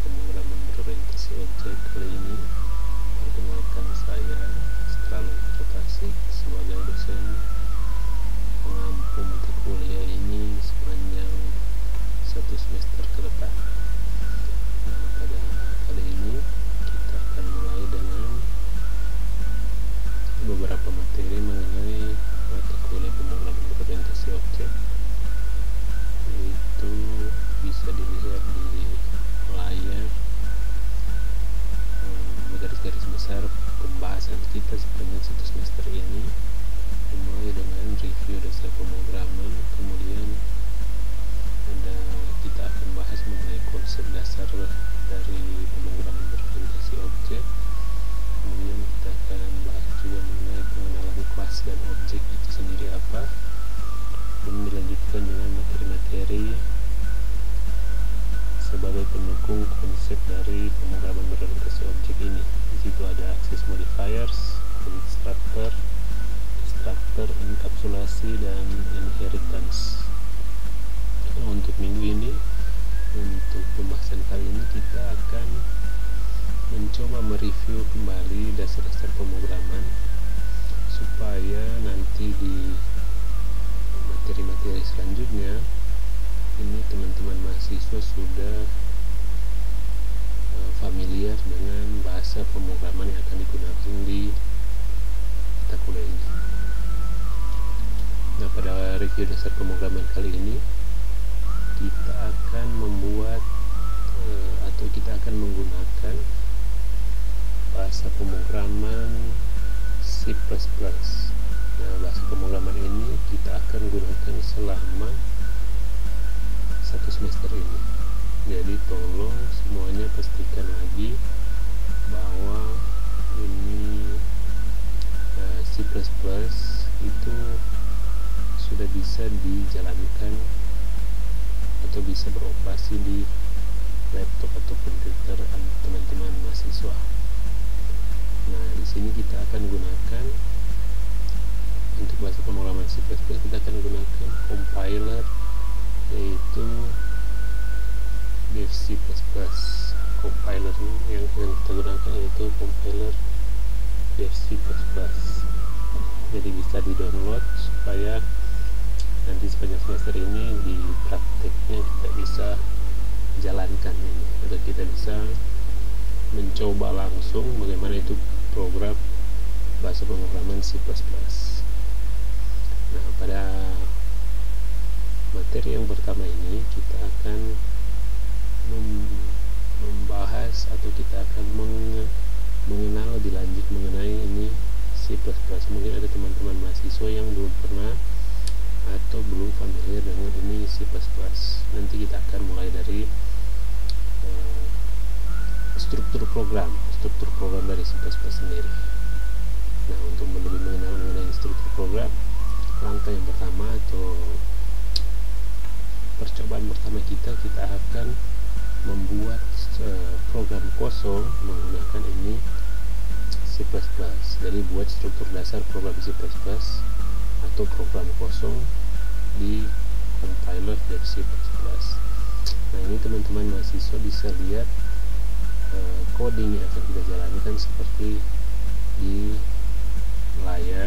pemrograman berorientasi objek. Kali ini perkenalkan saya Stralon Putra sebagai dosen pengampu mata kuliah ini sepanjang 1 semester ke depan. Nah, pada kali ini kita akan mulai dengan beberapa materi mengenai mata kuliah pemrograman berorientasi objek, yaitu bisa dilihat di layar garis-garis besar pembahasan kita sepanjang 1 semester ini, dimulai dengan review dasar pemrograman, kemudian kita akan bahas mengenai konsep dasar dari pemrograman berorientasi objek, kemudian kita akan bahas juga mengenai pengenalan kelas dan objek itu sendiri apa, kemudian dilanjutkan dengan materi-materi sebagai pendukung konsep dari pemrograman berorientasi objek ini. Di situ ada access modifiers, constructor, destructor, enkapsulasi, dan inheritance. Untuk minggu ini, untuk pembahasan kali ini kita akan mencoba mereview kembali dasar-dasar pemrograman supaya nanti di materi-materi selanjutnya ini teman-teman mahasiswa sudah familiar dengan bahasa pemrograman yang akan digunakan di mata kuliah ini. Nah, pada review dasar pemrograman kali ini kita akan membuat atau kita akan menggunakan bahasa pemrograman C++. Nah, bahasa pemrograman ini kita akan gunakan selama 1 semester ini. Jadi tolong semuanya pastikan lagi bahwa ini C++ itu sudah bisa dijalankan atau bisa beroperasi di laptop atau komputer teman-teman mahasiswa. Nah, di sini kita akan gunakan untuk bahasa pemrograman C++, kita akan gunakan compiler, yaitu C++. Compiler yang kita gunakan yaitu compiler C++. Jadi bisa di-download supaya nanti sepanjang semester ini di prakteknya kita bisa jalankan ini, atau kita bisa mencoba langsung bagaimana itu program bahasa pemrograman C++. Nah, pada materi yang pertama ini kita akan membahas atau kita akan mengenal lebih lanjut mengenai ini C++. Mungkin ada teman-teman mahasiswa yang belum pernah atau belum familiar dengan ini C++. Nanti kita akan mulai dari struktur program dari C++ sendiri. Nah, untuk lebih mengenal mengenai struktur program, langkah yang pertama atau percobaan pertama kita akan membuat program kosong menggunakan ini C++. Jadi buat struktur dasar program C++ atau program kosong di compiler dari C++. Nah, ini teman-teman mahasiswa bisa lihat coding yang akan kita jalankan seperti di layar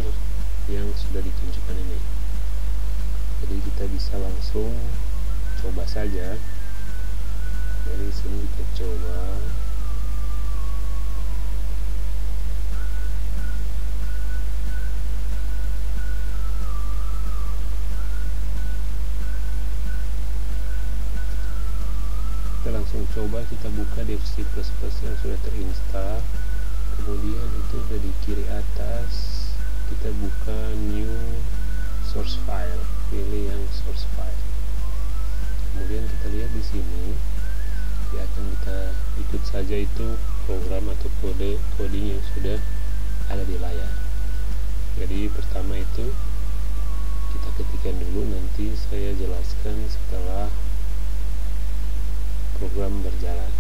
yang sudah ditunjukkan ini. Jadi kita bisa langsung coba saja. Dari sini kita coba langsung coba, kita buka dev C++ yang sudah terinstall, kemudian itu udah di kiri atas kita buka new source file, pilih yang source file, kemudian kita lihat di sini ya akan kita ikut saja itu program atau coding yang sudah ada di layar. Jadi pertama itu kita ketikkan dulu, nanti saya jelaskan setelah program berjalan.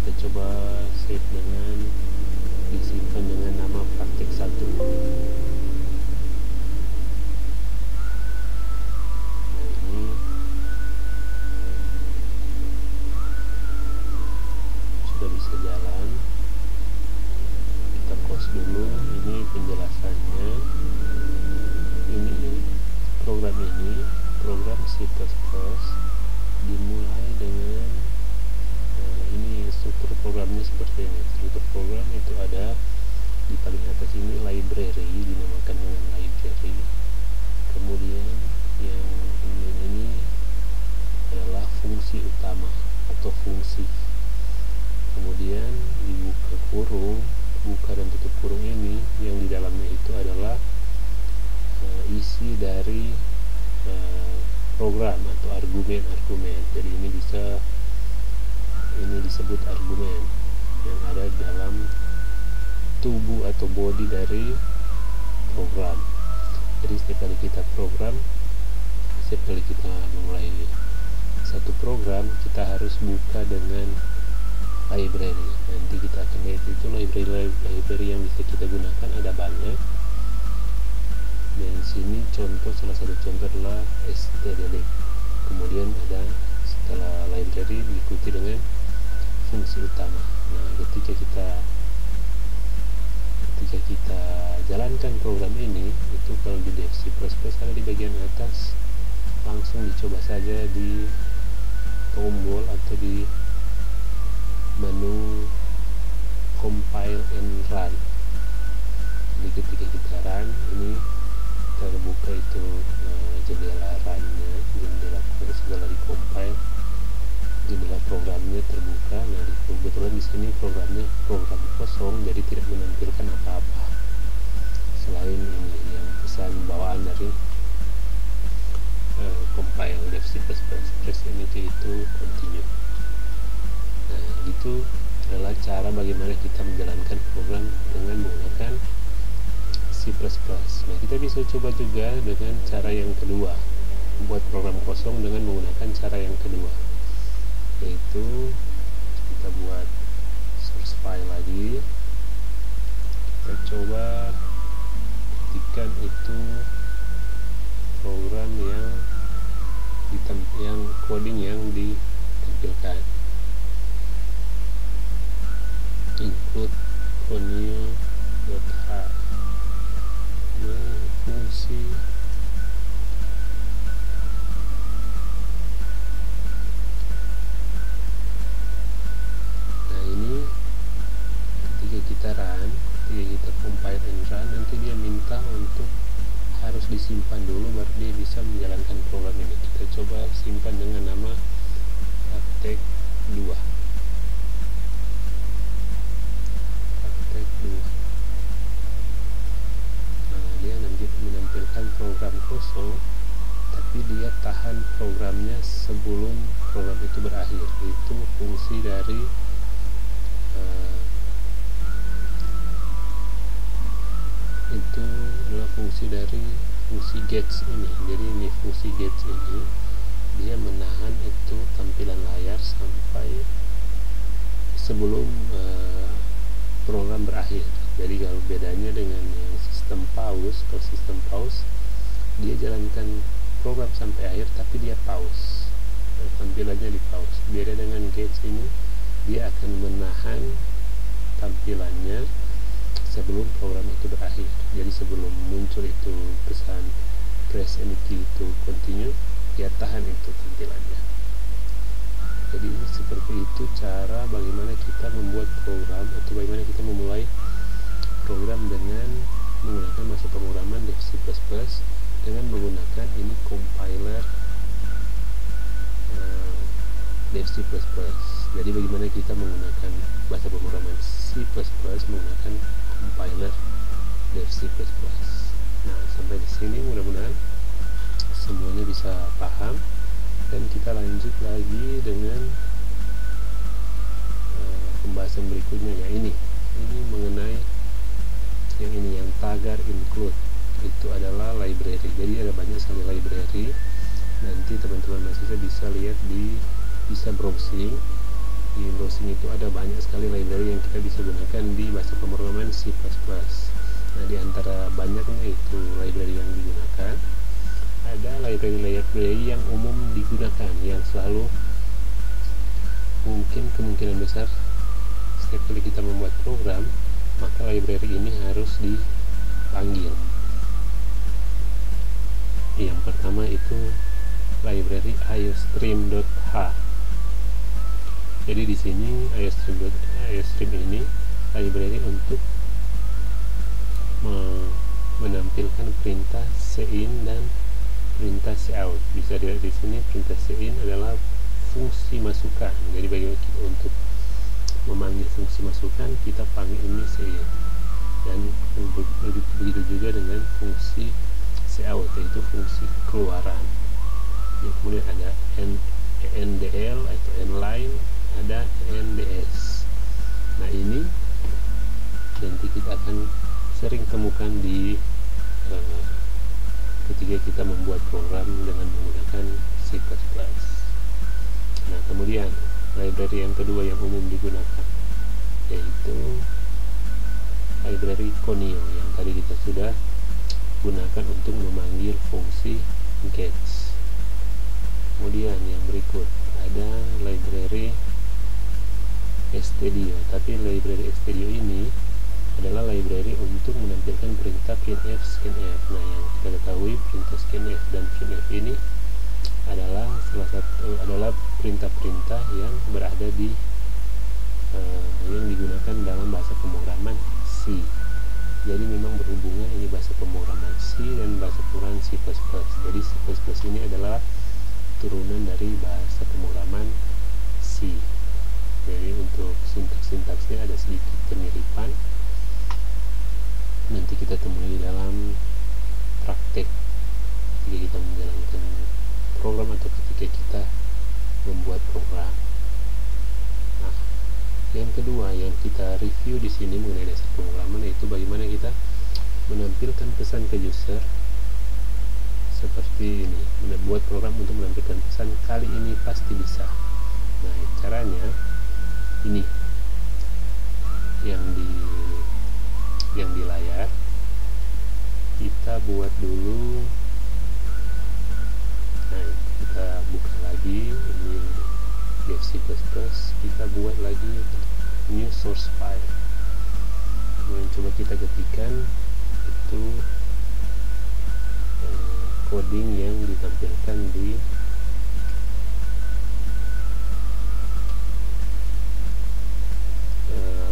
kita coba save dengan disimpan dengan nama praktek 1. Nah, ini sudah bisa jalan. Kita pause dulu. Ini penjelasannya. Ini program C++ dimulai dengan ini struktur programnya seperti ini. Struktur program itu ada di paling atas ini library, dinamakan dengan library. Kemudian yang ini adalah fungsi utama atau fungsi. Kemudian dibuka kurung, buka dan tutup kurung ini, yang di dalamnya itu adalah isi dari program atau argumen. Jadi ini disebut argumen yang ada dalam tubuh atau body dari program. Jadi setiap kali kita memulai satu program, kita harus buka dengan library. Nanti kita akan lihat itu library yang bisa kita gunakan ada banyak. Dan di sini salah satu contoh adalah stdelete. Kemudian ada setelah library diikuti dengan fungsi utama. Nah, ketika kita jalankan program ini, itu kalau di Dev C++ ada di bagian atas, langsung dicoba saja di tombol atau di menu compile and run. Jadi ketika kita run, ini terbuka itu jendela runnya, jendela setelah di compile, jendela programnya terbuka. Nah, kebetulan di sini program kosong, jadi tidak menampilkan apa-apa selain ini yang pesan bawaan dari compile Dev C++, press ini itu continue. Nah, itu adalah cara bagaimana kita menjalankan program dengan menggunakan C++. Nah, kita bisa coba juga dengan cara yang kedua, membuat program kosong dengan menggunakan cara yang kedua, yaitu kita buat source file lagi. Kita coba ketikkan itu program yang coding yang ditampilkan, include connew.h fungsi kita compile and run, nanti dia minta untuk harus disimpan dulu baru dia bisa menjalankan program ini. Kita coba simpan dengan nama praktek 2. Nah, dia nanti menampilkan program kosong, tapi dia tahan programnya sebelum program itu berakhir. Itu fungsi dari fungsi gets ini. Jadi ini fungsi gets ini dia menahan itu tampilan layar sampai sebelum program berakhir. Jadi kalau bedanya dengan yang sistem pause, kalau sistem pause dia jalankan program sampai akhir tapi dia pause, tampilannya di pause. Beda dengan gets ini, dia akan menahan tampilannya sebelum program itu berakhir. Jadi sebelum muncul itu pesan press any key to continue, dia tahan itu tampilannya. Jadi seperti itu cara bagaimana kita membuat program atau bagaimana kita memulai program dengan menggunakan bahasa pemrograman Dev C++ dengan menggunakan ini compiler Dev C++. Jadi bagaimana kita menggunakan bahasa pemrograman C++ menggunakan compiler Dev C++. Nah, sampai di sini mudah-mudahan semuanya bisa paham, dan kita lanjut lagi dengan pembahasan berikutnya, ya ini mengenai yang tagar include. Itu adalah library. Jadi ada banyak sekali library. Nanti teman-teman mahasiswa bisa lihat bisa browsing Di browsing itu ada banyak sekali library yang kita bisa gunakan di bahasa pemrograman C++. Nah, di antara banyaknya itu library yang digunakan, ada library yang umum digunakan, yang selalu kemungkinan besar setiap kali kita membuat program, maka library ini harus dipanggil. Yang pertama itu library iostream.h. Jadi di sini iostream ini library untuk menampilkan perintah cin dan perintah cout. Bisa dilihat di sini perintah cin adalah fungsi masukan. Jadi bagi kita untuk memanggil fungsi masukan, kita panggil ini cin. Dan begitu juga dengan fungsi cout, yaitu fungsi keluaran. Kemudian ada endl atau nline, ada nds. Nah, ini nanti kita akan sering temukan di ketika kita membuat program dengan menggunakan C++. Nah, kemudian library yang kedua yang umum digunakan yaitu library conio, yang tadi kita sudah gunakan untuk memanggil fungsi gets. Kemudian yang berikut ada library stdio, tapi library stdio ini adalah library untuk menampilkan perintah printf, scanf. Nah, yang kita ketahui perintah scanf dan printf ini adalah perintah-perintah yang berada di yang digunakan dalam bahasa pemrograman C. Jadi memang berhubungan, ini bahasa pemrograman C dan bahasa pemrograman C++. Jadi C++ ini adalah turunan dari bahasa pemrograman C. Jadi untuk sintaks-sintaksnya ada sedikit kemiripan. Nanti kita temui dalam praktek ketika kita menjalankan program atau ketika kita membuat program. Nah, yang kedua yang kita review di sini mengenai dasar pemrograman yaitu bagaimana kita menampilkan pesan ke user seperti ini. Membuat program untuk menampilkan pesan kali ini pasti bisa. Nah, caranya ini yang di layar kita buat dulu. Nah, kita buka lagi ini di C++, kita buat lagi new source file. Kemudian coba kita ketikkan itu coding yang ditampilkan di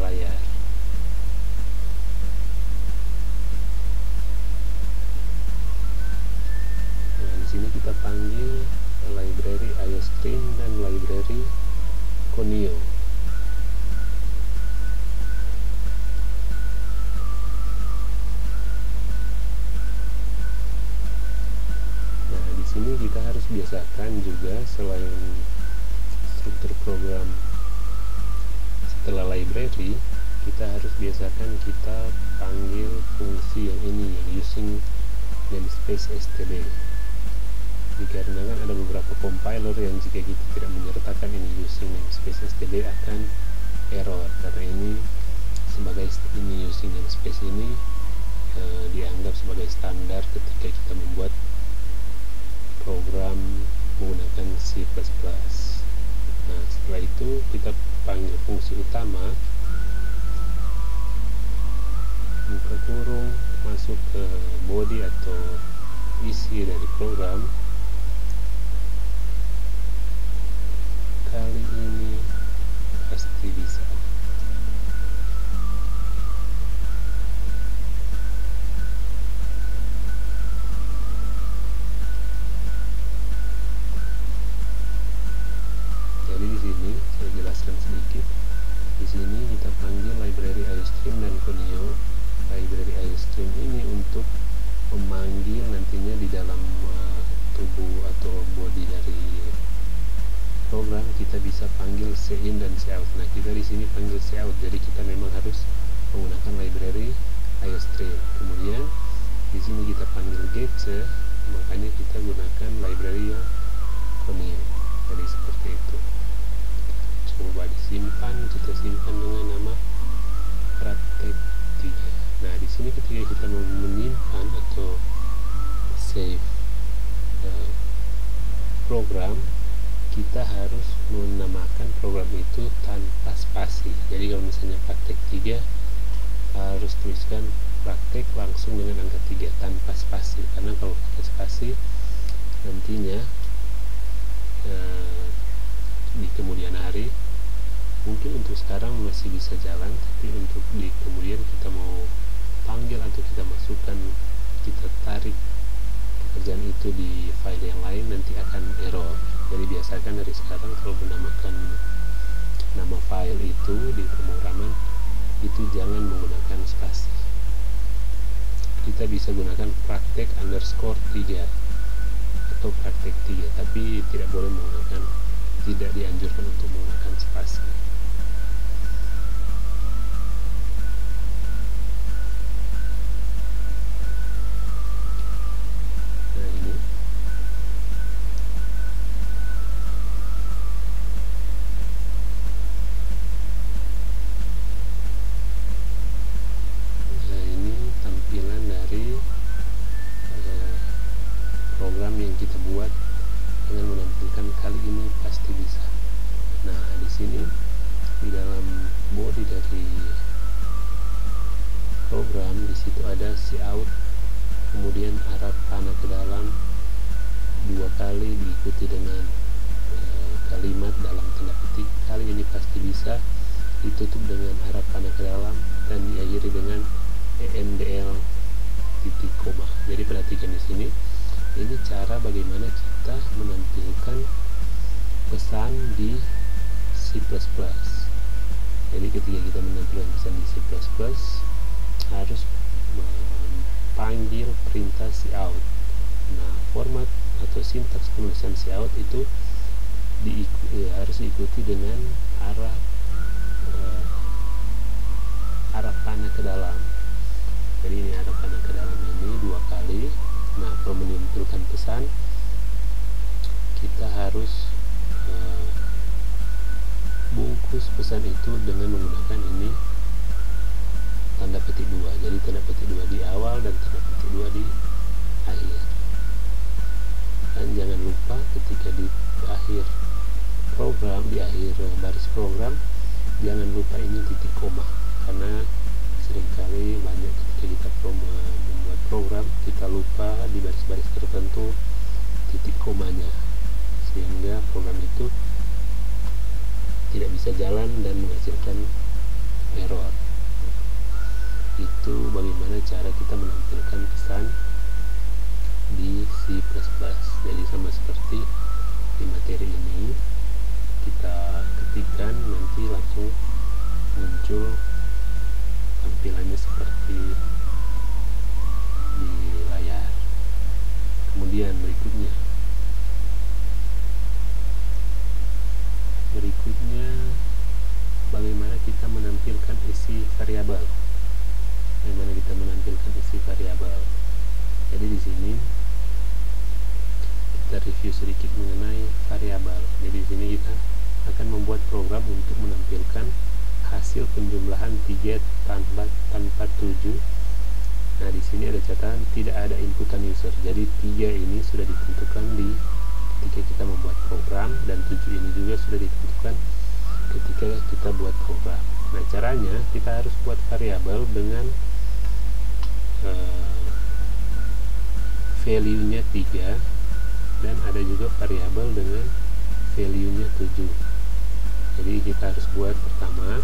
layar. Nah, di sini kita panggil library iostream dan library conio. Nah, di sini kita harus biasakan juga selain struktur program setelah library, kita harus biasakan kita panggil fungsi yang ini, yang using namespace std. Dikarenakan ada beberapa compiler yang jika kita tidak menyertakan ini using namespace std akan error, karena ini sebagai using namespace ini dianggap sebagai standar ketika kita membuat program menggunakan C++. Nah, setelah itu kita panggil fungsi utama, buka kurung, masuk ke body atau isi dari program. Kali ini pasti bisa. Jadi di sini saya jelaskan sedikit. Di sini kita panggil library iostream dan conio. Library iostream ini untuk memanggil nantinya di dalam tubuh atau body dari program kita bisa panggil cin dan cout. Nah, kita di sini panggil cout, jadi kita memang harus menggunakan library iostream. Kemudian di sini kita panggil gets, makanya kita gunakan library yang conio. Jadi seperti itu. coba disimpan, kita simpan dengan nama praktek 3. Nah, di sini ketika kita mau menyimpan atau save program, kita harus menamakan program itu tanpa spasi. Jadi kalau misalnya praktek 3, harus tuliskan praktek langsung dengan angka 3 tanpa spasi, karena kalau pakai spasi nantinya di kemudian hari, mungkin untuk sekarang masih bisa jalan, tapi untuk di kemudian kita mau panggil atau kita masukkan, kita tarik pekerjaan itu di file yang lain, nanti akan error. Jadi biasakan dari sekarang kalau menamakan nama file itu di pemrograman itu jangan menggunakan spasi. Kita bisa gunakan praktek _3 atau praktek 3, tapi tidak boleh menggunakan, tidak dianjurkan untuk menggunakan spasi. Nah, ini tampilan dari program yang kita buat dengan menampilkan kali ini pasti bisa. Nah, di sini di dalam body dari program, di situ ada cout, kemudian arah panah ke dalam 2 kali diikuti dengan kalimat dalam tanda petik kali ini pasti bisa, ditutup dengan arah panah ke dalam dan diakhiri dengan EMDL titik koma. Jadi perhatikan di sini, ini cara bagaimana kita menampilkan pesan di C++. Jadi ketika kita menampilkan pesan di C++, harus panggil perintah cout. Nah, format atau sintaks penulisan cout itu harus diikuti dengan arah panah ke dalam. Jadi ini arah panah ke dalam ini 2 kali. Nah, kalau menimpulkan pesan, kita harus bungkus pesan itu dengan menggunakan ini tanda petik 2. Jadi tanda petik 2 di awal dan tanda petik 2 di akhir. Dan jangan lupa ketika di akhir program, di akhir baris program, jangan lupa ini titik koma, karena seringkali banyak ketika kita membuat program, kita lupa di baris-baris tertentu titik komanya, sehingga program itu tidak bisa jalan dan menghasilkan error. Itu bagaimana cara kita menampilkan pesan di C++. Jadi sama seperti di materi ini, kita ketikkan, nanti langsung muncul tampilannya seperti di layar. Kemudian berikutnya bagaimana kita menampilkan isi variabel. Jadi di sini kita review sedikit mengenai variabel. Jadi di sini kita akan membuat program untuk menampilkan hasil penjumlahan 3 tanpa 7. Nah, di sini ada catatan tidak ada inputan user. Jadi 3 ini sudah ditentukan ketika kita membuat program, dan 7 ini juga sudah ditentukan ketika kita buat program. Nah, caranya kita harus buat variabel dengan value-nya 3, dan ada juga variabel dengan value-nya 7. Jadi kita harus buat pertama.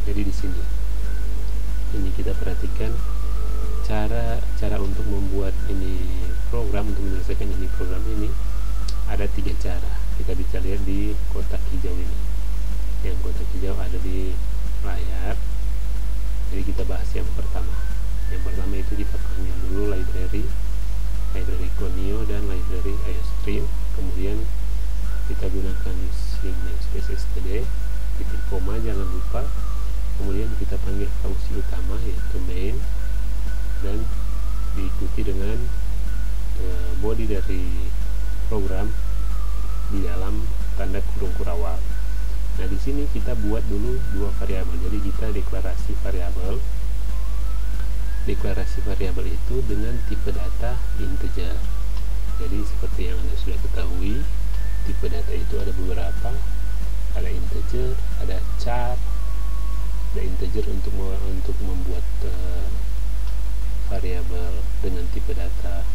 Jadi di sini ini kita perhatikan cara untuk membuat ini program, untuk menyelesaikan ini program ini ada 3 cara. Kita bisa lihat di kotak hijau ini. Yang kotak hijau ada di layar. Jadi kita bahas yang pertama. Yang pertama itu kita panggil dulu library Conio dan library IOStream. Kemudian kita gunakan using namespace std, titik koma jangan lupa. Kemudian kita panggil fungsi utama yaitu main, dan diikuti dengan body dari program di dalam tanda kurung kurawal. Nah, di sini kita buat dulu dua variabel. Jadi kita deklarasi variabel. Deklarasi variabel itu dengan tipe data integer. Jadi seperti yang Anda sudah ketahui, tipe data itu ada beberapa. Ada integer, ada char. Ada integer untuk membuat variabel dengan tipe data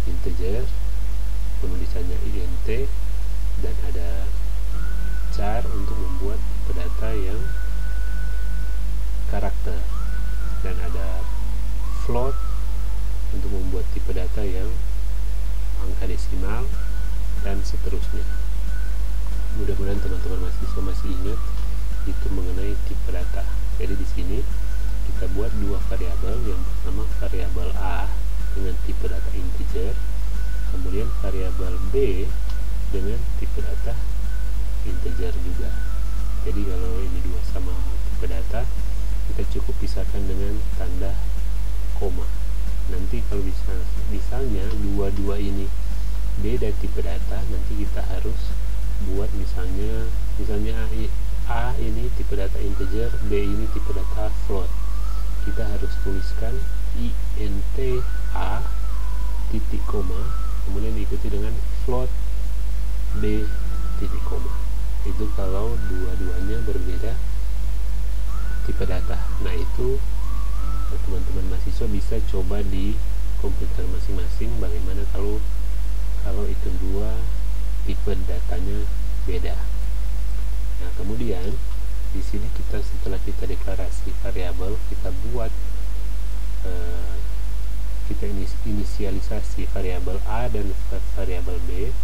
integer, penulisannya int, dan ada char untuk membuat tipe data yang karakter, dan ada float untuk membuat tipe data yang angka desimal, dan seterusnya. Mudah-mudahan teman-teman mahasiswa masih ingat itu mengenai tipe data. Jadi di sini kita buat dua variabel. Yang pertama variabel A dengan tipe data integer, kemudian variabel B dengan tipe data integer juga. Jadi kalau ini dua sama tipe data, kita cukup pisahkan dengan tanda koma. Nanti kalau misalnya dua-dua ini beda tipe data, nanti kita harus buat misalnya A ini tipe data integer, B ini tipe data float. Kita harus tuliskan int A titik koma, kemudian diikuti dengan float B titik koma. Itu kalau dua-duanya berbeda tipe data. Nah, itu teman-teman mahasiswa bisa coba di komputer masing-masing bagaimana kalau itu dua tipe datanya beda. Nah, kemudian di sini setelah kita deklarasi variabel, kita buat kita inisialisasi variabel A dan variabel B.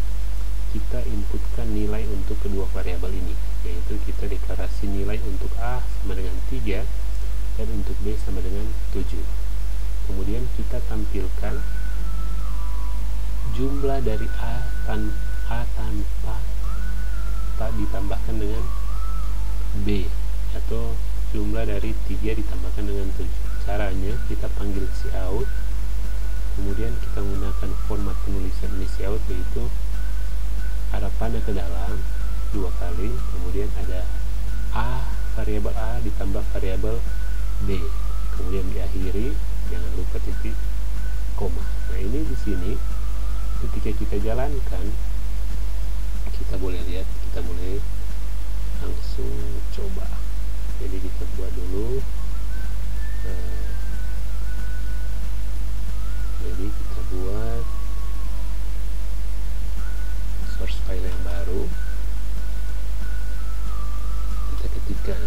Kita inputkan nilai untuk kedua variabel ini, yaitu kita deklarasi nilai untuk A sama dengan 3 dan untuk B sama dengan 7. Kemudian kita tampilkan jumlah dari A tanpa ditambahkan dengan B, atau jumlah dari 3 ditambahkan dengan 7. Caranya kita panggil cout, kemudian kita menggunakan format penulisan ini cout, yaitu ada panah ke dalam 2 kali, kemudian ada variabel A ditambah variabel B, kemudian diakhiri jangan lupa titik koma. Nah, ini di sini ketika kita jalankan, kita boleh lihat, kita boleh langsung coba. Jadi kita buat dulu, jadi kita buat source file yang baru, kita ketikkan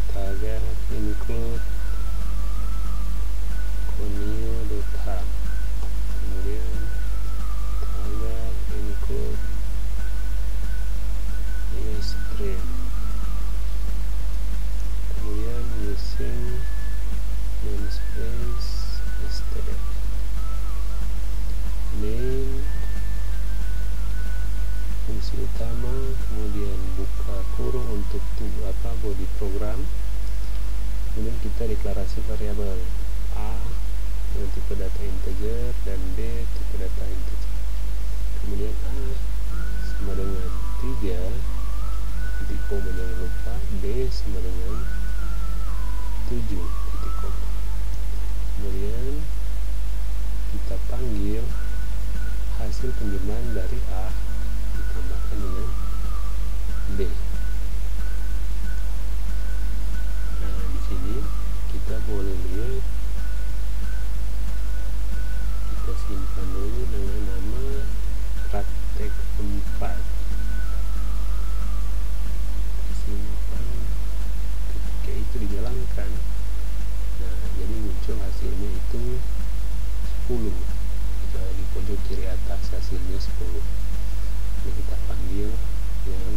tagar include conio.h, kemudian tagar include stream, kemudian using namespace std, name fungsi utama, kemudian buka kurung untuk body program, kemudian kita deklarasi variabel A dengan tipe data integer dan B tipe data integer, kemudian A sama dengan 3 titik koma, jangan lupa, B sama dengan 7 titik koma. Kemudian kita panggil hasil penjumlahan dari A ditambahkan dengan B. Nah, di sini kita boleh lihat, kita simpan dulu dengan nama praktek 4. Simpan, ketika itu dijalankan, nah jadi muncul hasilnya itu 10. Di pojok kiri atas hasilnya 10. Ini kita panggil yang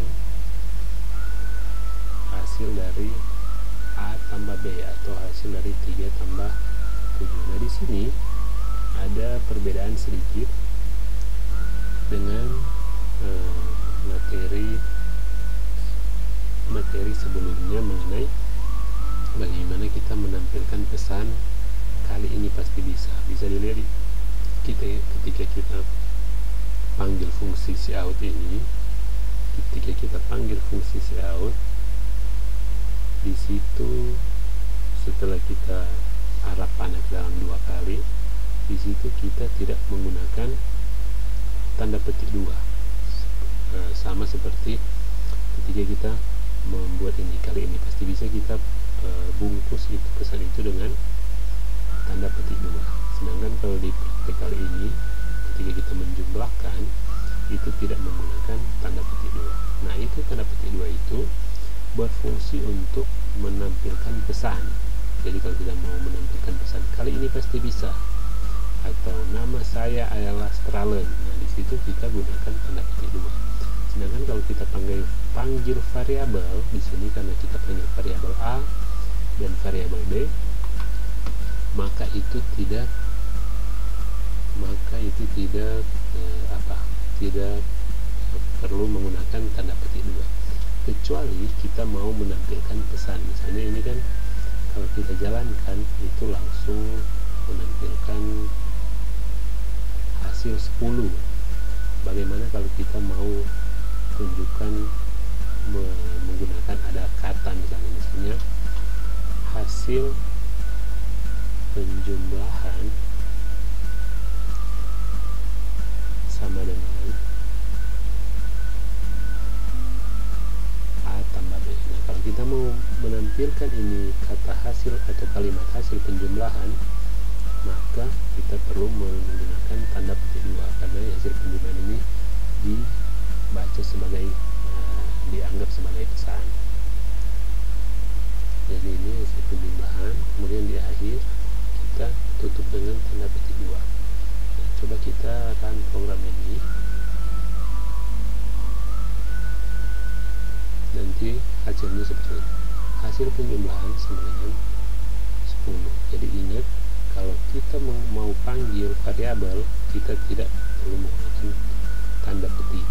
hasil dari A tambah B, atau hasil dari 3 tambah 7. Nah, di sini ada perbedaan sedikit dengan materi sebelumnya mengenai bagaimana kita menampilkan pesan kali ini pasti bisa dilihat ketika kita panggil fungsi cout ini, ketika kita panggil fungsi cout, di situ setelah kita arah panah ke dalam 2 kali, di situ kita tidak menggunakan tanda petik 2, sama seperti ketika kita membuat ini. Kali ini pasti bisa kita bungkus itu pesan itu dengan tanda petik 2. Sedangkan kalau di praktek kali ini ketika kita menjumlahkan itu tidak menggunakan tanda petik 2. Nah, itu tanda petik 2 itu berfungsi untuk menampilkan pesan. Jadi kalau kita mau menampilkan pesan kali ini pasti bisa, atau nama saya adalah Stralen, nah di situ kita gunakan tanda petik 2. Sedangkan kalau kita panggil variabel di sini, karena kita panggil variabel A dan variabel B, maka itu tidak tidak perlu menggunakan tanda petik 2, kecuali kita mau menampilkan pesan. Misalnya ini kan kalau kita jalankan itu langsung menampilkan hasil 10. Bagaimana kalau kita mau tunjukkan menggunakan ada kata, misalnya hasil penjumlahan sama dengan A tambah B. Nah, kalau kita mau menampilkan ini kata hasil atau kalimat hasil penjumlahan, maka kita perlu menggunakan tanda petik 2, karena hasil penjumlahan ini dibaca sebagai dianggap sebagai pesan. Jadi ini hasil penjumlahan, kemudian di akhir kita tutup dengan tanda petik 2. Nah, coba kita run program ini. Nanti hasilnya seperti ini. Hasil penjumlahan sama dengan 10. Jadi ingat, kalau kita mau panggil variabel, kita tidak perlu menggunakan tanda petik.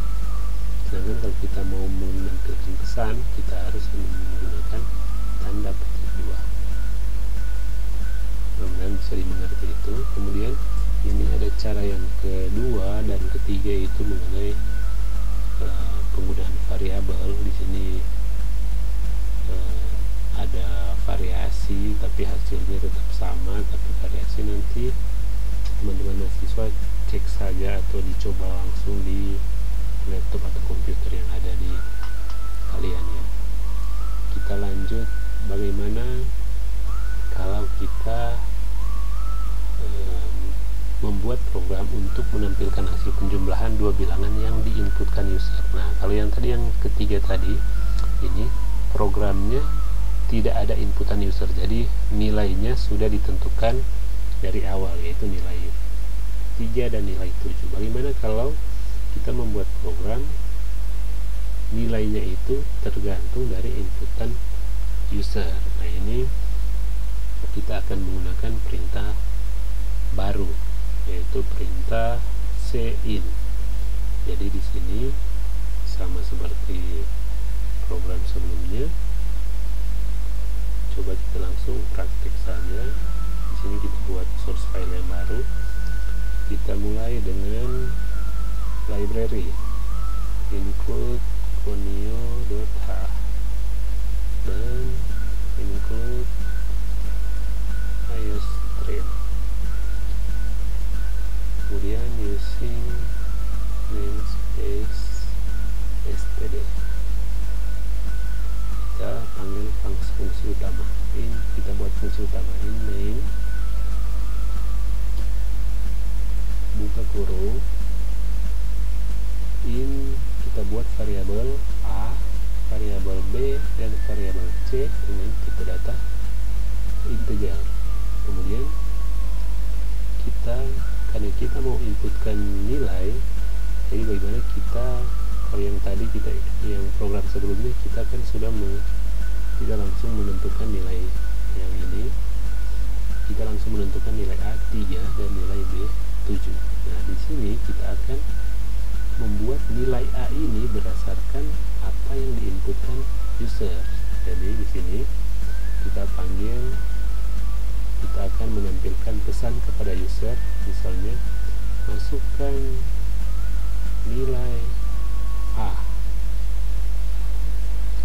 Sedangkan kalau kita mau menampilkan pesan, kita harus menggunakan tanda petik 2. Mudah-mudahan bisa dimengerti itu. Kemudian ini ada cara yang kedua dan ketiga, itu mengenai penggunaan variabel. Di sini ada variasi tapi hasilnya tetap sama, tapi variasi nanti teman-teman mahasiswa cek saja atau dicoba langsung di laptop atau komputer yang ada di kalian ya. Kita lanjut, bagaimana kalau kita membuat program untuk menampilkan hasil penjumlahan 2 bilangan yang diinputkan user. Nah, kalau yang tadi, yang ketiga tadi, ini programnya tidak ada inputan user, jadi nilainya sudah ditentukan dari awal, yaitu nilai 3 dan nilai 7. Bagaimana kalau kita membuat program nilainya itu tergantung dari inputan user? Nah, ini kita akan menggunakan perintah baru, yaitu perintah cin. Jadi di sini sama seperti program sebelumnya. Coba kita langsung praktik saja. Di sini kita buat source file yang baru. Kita mulai dengan library include conio.h dan include iostream. Kemudian using namespace std, kita panggil fungsi utama. Kita buat fungsi utama in main, buka kurung, in kita buat variabel A, variabel B, dan variabel C dengan tipe data integer. Kemudian karena kita mau inputkan nilai, jadi bagaimana kita, kalau yang tadi yang program sebelumnya kita kan sudah tidak langsung menentukan nilai yang ini, kita langsung menentukan nilai A3 dan nilai B7. Nah, di sini kita akan membuat nilai A ini berdasarkan apa yang diinputkan user. Jadi di sini kita akan menampilkan pesan kepada user, misalnya masukkan nilai A.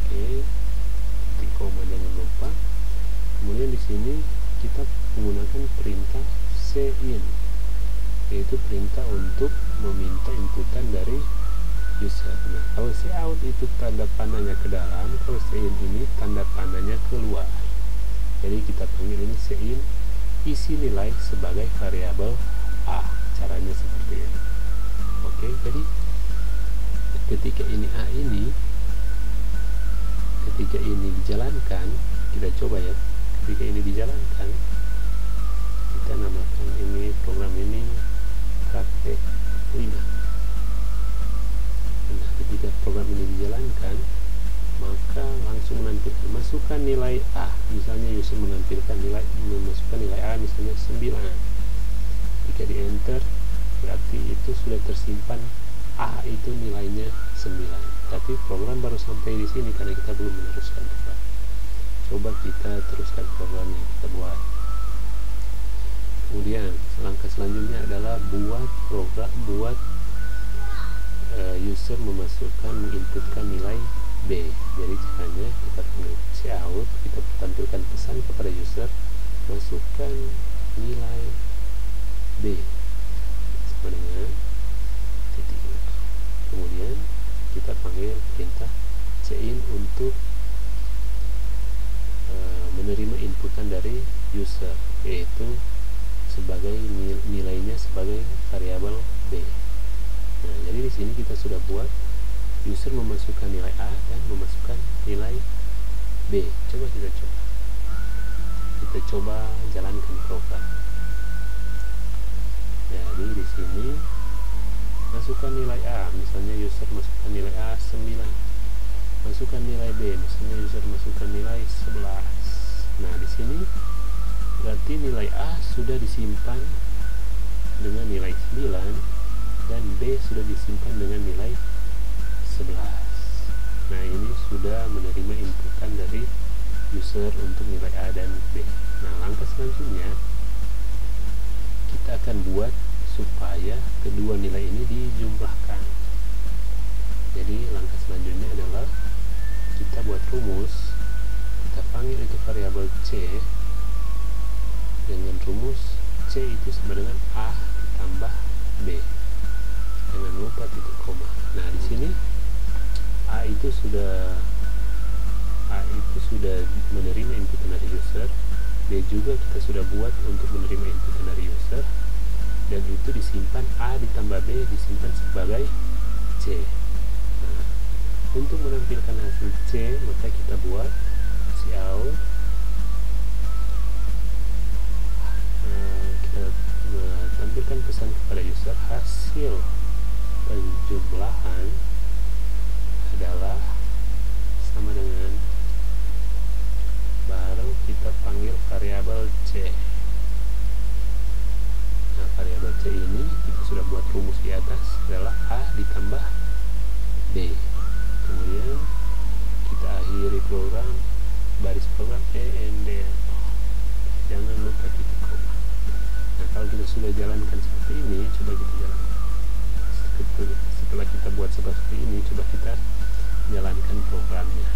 Oke, titik koma jangan lupa. Kemudian di sini kita menggunakan perintah cin, yaitu perintah untuk meminta inputan dari user. Nah, kalau cout itu tanda panahnya ke dalam, kalau cin ini tanda panahnya keluar. Jadi kita panggil ini cin isi nilai sebagai variabel a. Caranya seperti ini. Oke, jadi ketika ini a ini, ketika ini dijalankan, kita coba ya. Ketika ini dijalankan, kita namakan ini program ini praktek 5. Nah, ketika program ini dijalankan, maka langsung menampilkan masukkan nilai A. Misalnya user memasukkan nilai A misalnya 9. Jika di enter, berarti itu sudah tersimpan A itu nilainya 9. Tapi program baru sampai di sini karena kita belum meneruskan program. Coba kita teruskan program yang kita buat. Kemudian langkah selanjutnya adalah buat program, user menginputkan nilai B. Jadi caranya kita panggil cout, kita tampilkan pesan kepada user masukkan nilai B sama dengan titik. Kemudian kita panggil perintah cin untuk menerima inputan dari user, yaitu sebagai nilainya sebagai variabel B. Nah, jadi di sini kita sudah buat user memasukkan nilai A dan memasukkan nilai B. Coba kita coba jalankan program. Jadi di sini masukkan nilai A, misalnya user masukkan nilai A 9. Masukkan nilai B, misalnya user masukkan nilai 11. Nah, di sini berarti nilai A sudah disimpan dengan nilai 9 dan B sudah disimpan dengan nilai 11. Nah, ini sudah menerima inputan dari user untuk nilai A dan B. Nah, langkah selanjutnya kita akan buat supaya kedua nilai ini dijumlahkan. Jadi langkah selanjutnya adalah kita buat rumus, kita panggil itu variabel C dengan rumus C itu sama dengan A ditambah B. Jangan lupa titik koma. Nah, di sini A itu sudah menerima inputan dari user, B juga kita sudah buat untuk menerima inputan dari user, dan itu disimpan A ditambah B disimpan sebagai C. Nah, untuk menampilkan hasil C, maka kita buat cout, kita tampilkan pesan kepada user hasil penjumlahan adalah sama dengan, baru kita panggil variabel C. Nah, variabel C ini kita sudah buat rumus di atas adalah A ditambah B. Kemudian kita akhiri program, baris program END. Jangan lupa titik koma. Nah, kalau kita sudah jalankan seperti ini, coba kita jalankan. Setelah kita buat seperti ini, coba kita jalankan programnya.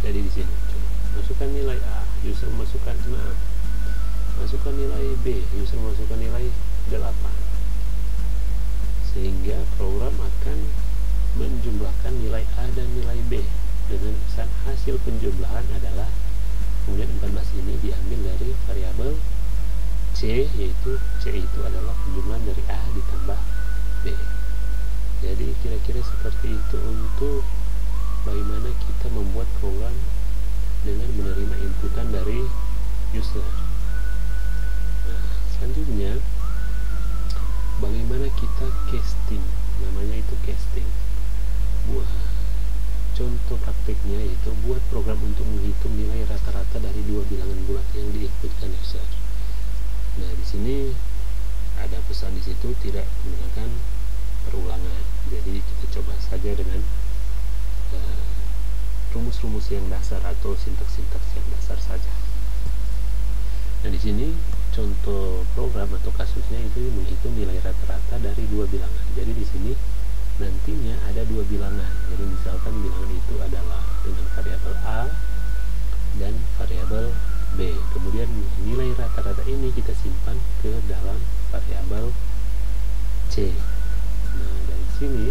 Jadi di sini coba masukkan nilai A, user masukkan 6. Masukkan nilai B, user masukkan nilai 8. Sehingga program akan menjumlahkan nilai A dan nilai B dengan pesan hasil penjumlahan adalah, kemudian 14 ini diambil dari variabel C, yaitu C itu adalah penjumlahan dari A ditambah B. Jadi kira-kira seperti itu untuk bagaimana kita membuat program dengan menerima inputan dari user. Nah, selanjutnya bagaimana kita casting, namanya itu casting. Buat contoh praktiknya yaitu buat program untuk menghitung nilai rata-rata dari dua bilangan bulat yang diinputkan user. Nah, di sini ada pesan di situ tidak menggunakan perulangan. Jadi kita coba saja dengan rumus-rumus yang dasar atau sintaks-sintaks yang dasar saja. Nah, di sini contoh program atau kasusnya itu menghitung nilai rata-rata dari dua bilangan. Jadi di sini nantinya ada dua bilangan. Jadi misalkan bilangan itu adalah dengan variabel A dan variabel B. Kemudian nilai rata-rata ini kita simpan ke dalam variabel C. Nah, dari sini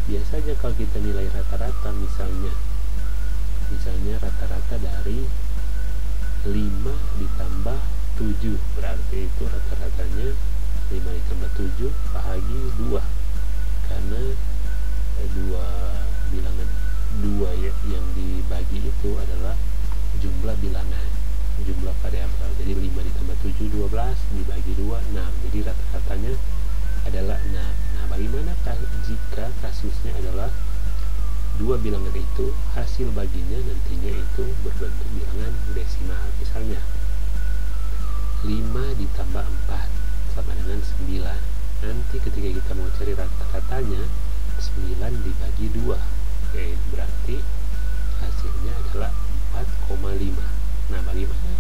biasanya kalau kita nilai rata-rata, misalnya rata-rata dari 5 ditambah 7, berarti itu rata-ratanya 5 ditambah 7 bahagi 2, karena dua bilangan yang dibagi itu adalah jumlah bilangan, jumlah variabel. Jadi 5 ditambah 7 12 dibagi 2 6, jadi rata-ratanya adalah 6. Nah, bagaimana jika kasusnya adalah dua bilangan itu hasil baginya nantinya itu berbentuk bilangan desimal? Misalnya 5 ditambah 4 sama dengan 9. Nanti ketika kita mau cari rata-ratanya 9 dibagi 2, oke, berarti hasilnya adalah 4,5. Nah, bagaimana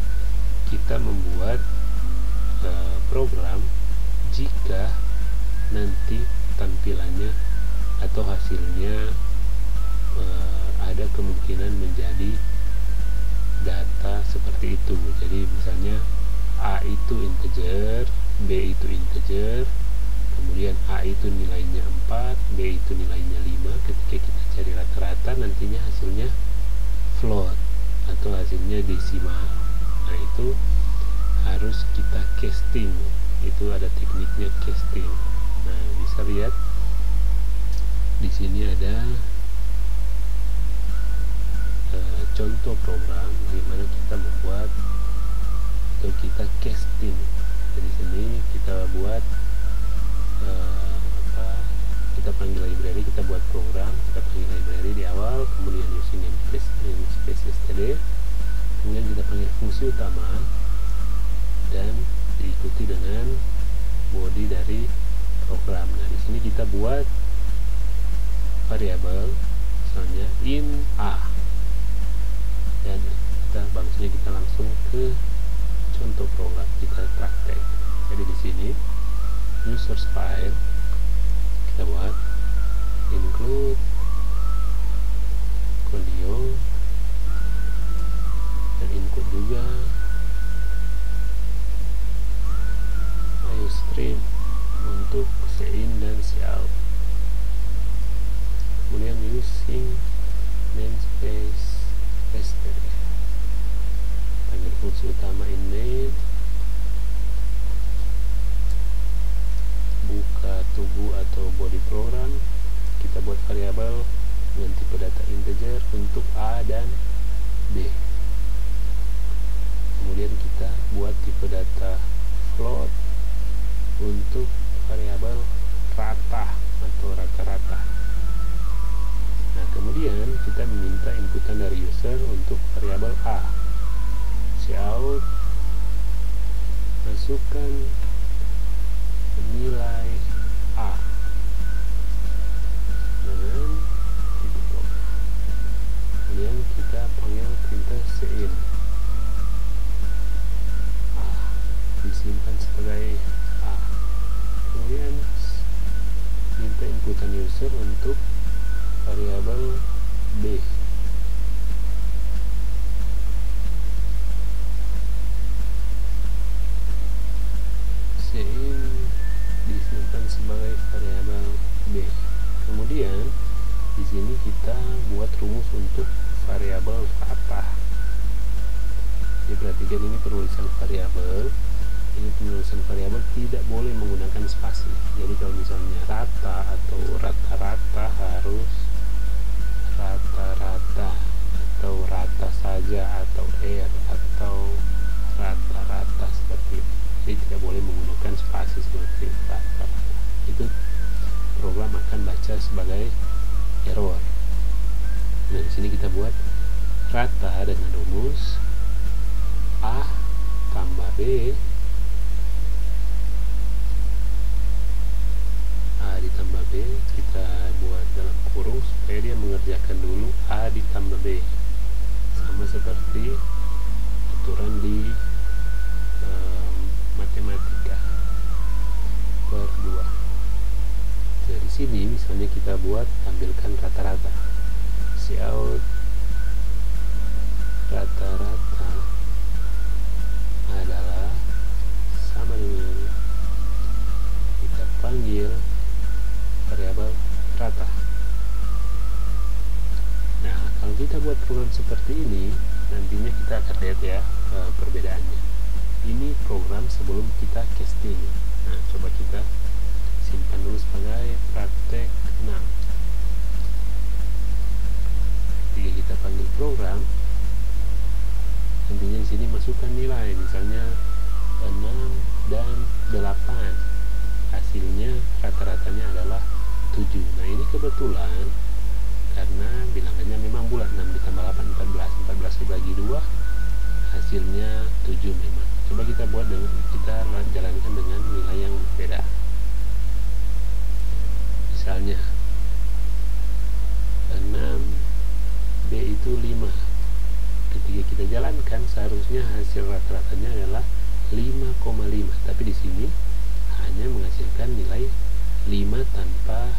kita membuat program jika nanti tampilannya atau hasilnya ada kemungkinan menjadi data seperti itu? Jadi misalnya A itu integer, B itu integer, kemudian A itu nilainya 4, B itu nilainya 5. Ketika kita cari rata-rata nantinya hasilnya float atau hasilnya desimal. Nah, itu harus kita casting. Itu ada tekniknya casting. Nah, bisa lihat di sini ada contoh program bagaimana kita membuat atau kita casting. Jadi sini kita buat kita panggil library, kita buat program, kita panggil library di awal, kemudian using namespace std, kemudian kita panggil fungsi utama dan diikuti dengan body dari program. Nah, di sini kita buat variabel misalnya in A, dan bagusnya kita langsung ke contoh program, kita praktek. Jadi di sini users file kita buat include Clio dan input juga iostream untuk cin dan cout. Kemudian using namespace std, panggil fungsi utama in main, buka tubuh atau body program, kita buat variabel dengan tipe data integer untuk A dan B. Kemudian kita buat tipe data float untuk variabel rata atau rata-rata. Nah, kemudian kita meminta inputan dari user untuk variabel A. Cout, masukkan nilai A dengan titik program. Kemudian kita panggil printf cin. A disimpan sebagai A. Kemudian minta inputan user untuk variabel B. Cin disimpan sebagai variabel B. Kemudian di sini kita buat rumus untuk variabel rata. Jadi perhatikan ini penulisan variabel. Ini penulisan variabel tidak boleh menggunakan spasi. Jadi kalau misalnya rata atau rata-rata harus rata-rata atau rata saja atau atau rata-rata seperti itu. Jadi tidak boleh menggunakan spasi seperti rata-rata. Itu program akan baca sebagai error. Nah, di sini kita buat rata dengan rumus A tambah B, A ditambah B, kita buat dalam kurung supaya dia mengerjakan dulu A ditambah B, sama seperti aturan di matematika per 2. Nah, di sini misalnya kita buat, tampilkan rata-rata. Cout rata-rata adalah sama dengan kita panggil variabel rata. Nah, kalau kita buat program seperti ini, nantinya kita akan lihat ya perbedaannya. Ini program sebelum kita casting. Nah, coba kita simpan dulu sebagai praktek 6. Ketika kita panggil program, nantinya di sini masukkan nilai, misalnya 6 dan 8. Hasilnya rata-ratanya adalah 7. Nah, ini kebetulan karena bilangannya memang bulat, 6 ditambah 8 14 dibagi 2 hasilnya 7 memang. Coba kita buat dengan, kita jalankan dengan nilai yang beda. Misalnya 6B itu 5. Ketika kita jalankan seharusnya hasil rata-ratanya adalah 5,5, tapi di sini hanya menghasilkan nilai 5 tanpa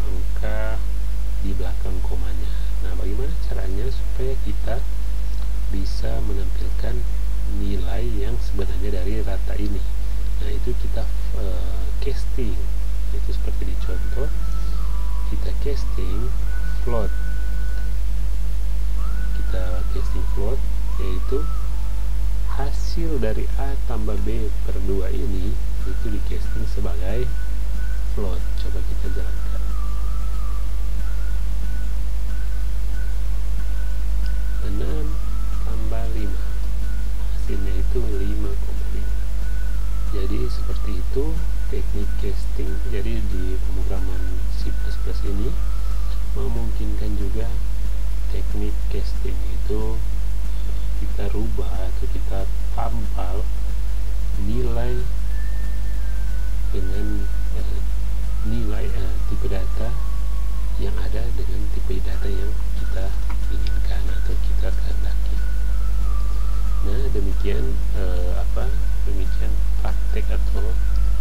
angka di belakang komanya. Nah, bagaimana caranya supaya kita bisa menampilkan nilai yang sebenarnya dari rata ini? Nah, itu kita casting. Itu seperti di contoh, kita casting float. Kita casting float, yaitu hasil dari A tambah B per 2 ini itu di casting sebagai float. Coba kita jalankan. 6 tambah 5, hasilnya itu 5,5. Jadi seperti itu teknik casting. Jadi di pemrograman C++ ini memungkinkan juga teknik casting itu kita rubah atau kita tampal nilai dengan nilai tipe data yang ada dengan tipe data yang kita inginkan atau kita kehendaki. Nah, demikian demikian praktek atau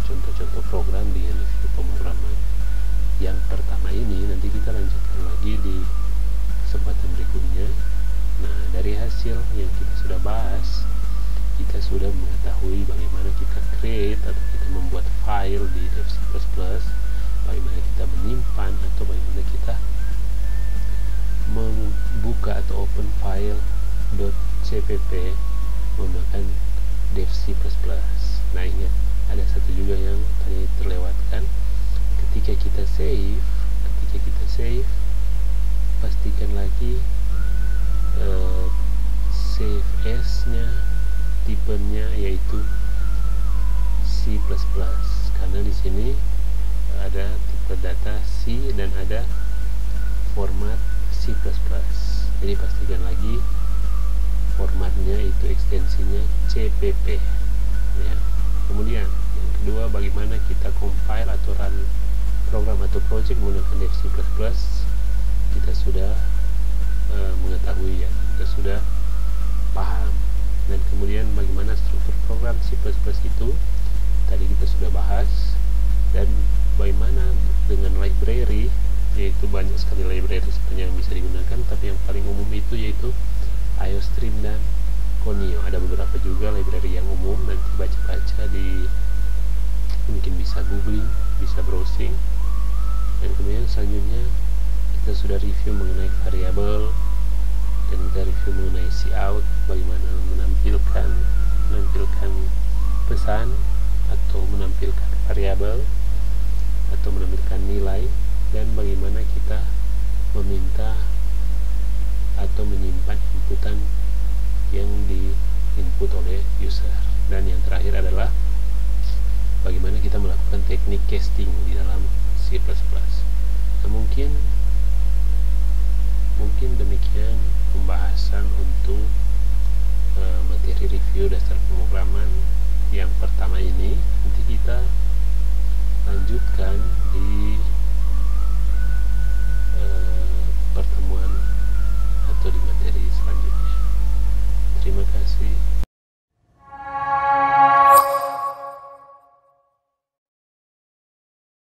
contoh-contoh program di review pemrograman yang pertama ini. Nanti kita lanjutkan lagi di kesempatan berikutnya. Nah, dari hasil yang kita sudah bahas, kita sudah mengetahui bagaimana kita create atau kita membuat file di C++, bagaimana kita menyimpan atau bagaimana kita membuka atau open file .cpp menggunakan dev C++. Nah, ingat ada satu juga yang tadi terlewatkan. Ketika kita save, pastikan lagi save as-nya tipenya yaitu C++, karena di sini ada tipe data C dan ada format C++. Jadi pastikan lagi formatnya itu ekstensinya CPP ya. Kemudian yang kedua, bagaimana kita compile atau run program atau project menggunakan dev C++, kita sudah mengetahui ya, kita sudah paham. Dan kemudian bagaimana struktur program C++ itu tadi kita sudah bahas. Dan bagaimana dengan library, yaitu banyak sekali library sebenarnya yang bisa digunakan, tapi yang paling umum itu yaitu IOStream dan Conio. Ada beberapa juga library yang umum, nanti baca-baca di, mungkin bisa googling, bisa browsing. Dan kemudian selanjutnya kita sudah review mengenai variabel, dan kita review mengenai cout, bagaimana menampilkan pesan atau menampilkan variabel atau menampilkan nilai, dan bagaimana kita meminta atau menyimpan inputan yang di input oleh user. Dan yang terakhir adalah bagaimana kita melakukan teknik casting di dalam C++. Nah, mungkin demikian pembahasan untuk materi review dasar pemrograman yang pertama ini. Nanti kita lanjutkan di